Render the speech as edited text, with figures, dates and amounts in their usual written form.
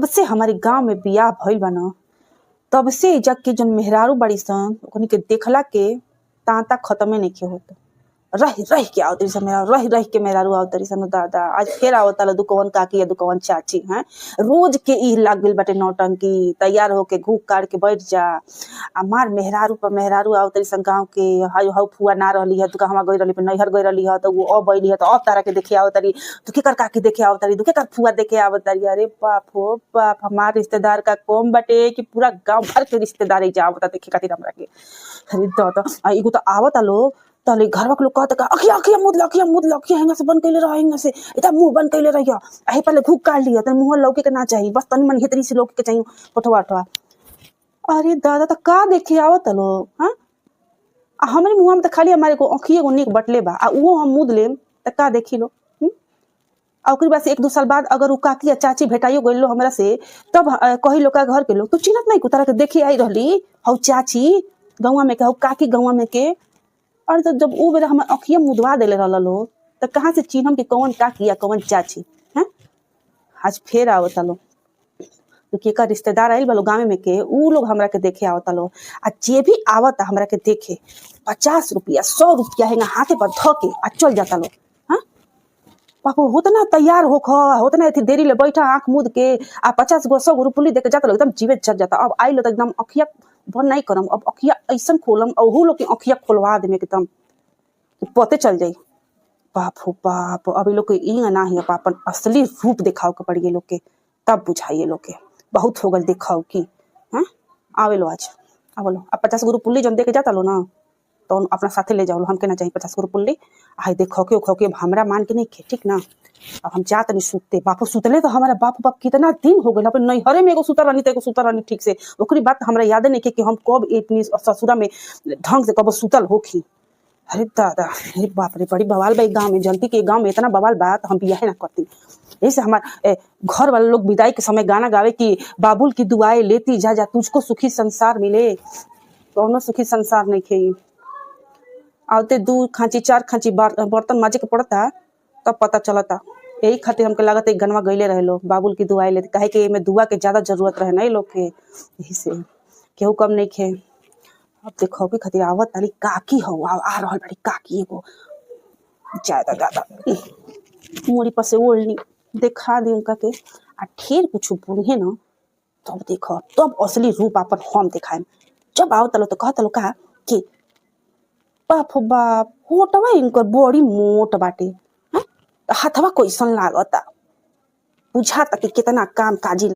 जब से हमारे गांव में बियाह भइल बा न, तब से जग के जन मेहरारू बड़ी सन ओकनी के देखला के तांता खत्मे नइखे होत। रह रह के आवतरी सन मेहरारू, रह रह के मेहरारू आवतरी सन दादा। आज फेर आवता दुकवन काकी या दुकवन चाची हैं। रोज के ई लाग गइल बाटे नौटंकी, तैयार होके घूक काट के बैठ जा। आ मार मेहरारू पर मेहरारू आवतरी सन गाँव के। हाय हाउ फुआ ना रहली है, तू कहवा गई रहली, नैहर गई रहली है तो वो अब अइली है तो अब तारा के देखे आवतरी, तू केकर काकी देखे आवतरी, तू केकर फुआ देखे आवतरी। अरे बाप हो बाप, हमार रिश्तेदार का कौम बाटे कि पूरा गाँव भर के रिश्तेदार एइजा आवता देखे खातिर हमरा के। अरे दादा एगो तो आवता लोग तले घरवा के लोग कहता का अखिया अखिया मुद ल अखिया हेंगा से बंद कइले रह, हेंगा से इता मुंह बंद कइले रहिया। अहे पहले घूक काट लिया त मुंह लौके के ना चाहिए, बस तनी मन हेतरी से लौके के चाहिए पठवा अठवा। अरे दादा त का देखे आवत लोग हां। आ हमरे मुंह में त खाली हमारे को अखिए को निक बटले बा, आ वो हम मुद लेम त का देखी लो। आ ओकरी बाद से एक दो साल बाद अगर उ काकी या चाची भेटाइयो गइलो हमरा से, तब कही लोग का घर के लोग तू चिन्हत नहीं को तारा के देखे आई रहली हौ चाची गौवा में के, हौ काकी गौवा में के। और तो जब वो बेरा हम अखिया मुदवा देले रहल लोग तो कहाँ से चिन्हम कि कौन काकी या कौन चाची हैं। आज फेर आवता लोग तो केकर रिश्तेदार आइल बा लोग गाँव में के, ऊ लोग हमरा के देखे आवता लोग। आ जे भी आवता हमरा के देखे 50 रुपया 100 रुपया हेंगा हाथे पर ध के आ चल जाता लोग। हाँ पापा होतना तैयार होतना थी देरी ले बैठा आंख मुद के आ 50 गो 100 गो रुपली दे के जाता लोग, एकदम जीवे चढ़ जाता। अब आइल तो एकदम अखिया बंद नहीं करम, अब अखिया ऐसा खोलम अहू लोग के अखिया खोलवा दे एकदम कि पते चल जाई। बाप हो बाप, अब लोग के ई ना ही अपन असली रूप दिखाओ के पड़ी लोग के, तब बुझाइए लोग के बहुत हो गल दिखाओ की। हाँ आवे लो आज आवे लो, अब 50 गो पुल्ली जन दे के जाता लो ना तो अपना साथे ले जाओ लो, हमके ना चाहिए 50 गो पुल्ली। आए देखो के हमरा मान के नहीं खे ठीक ना। अब हम जात नहीं सूते, बापू सुतले तो हमारा बाप कितना दिन हो गए अपन नैहरे में एगो सुतर रहनी तो एगो सुतर रहनी ठीक से। ओकरी बात हमरा याद नहीं कि हम कब इतनी ससुरा में ढंग से कब सुतल होखी। अरे दादा अरे बाप रे बड़ी बवाल बा गाँव में, जनती के गाँव में इतना बवाल बा तो हम बियाह ना करती। ऐसे हमारे घर वाले लोग विदाई के समय गाना गावे कि बाबुल की दुआएं लेती जा जा तुझको सुखी संसार मिले, कौनो सुखी संसार नहीं खे। आवते 2 खांची 4 खांची बर्तन माजे के पड़ता तब पता चलता। यही खातिर हमके लागत एक गनवा गईले रहे लोग बाबुल की दुआएं लेते, काहे कि में दुआ के ज्यादा जरूरत रहे ना लोग के, यही से केहू कम नहीं खे। अब देखो के खातिर आवत ताली काकी हो आ रहल बड़ी काकी एगो ज्यादा दादा मोरी पर से ओढ़नी देखा दी उनका के आ ढेर कुछ बोलिए ना तब देखो तब असली रूप अपन हम दिखाएम। जब आवत लो तो कहत लो का कि बाप हो बाप होटवा इनकर बड़ी मोट बाटे, हाथवा कैसन लागता बुझाता कि कितना काम काजी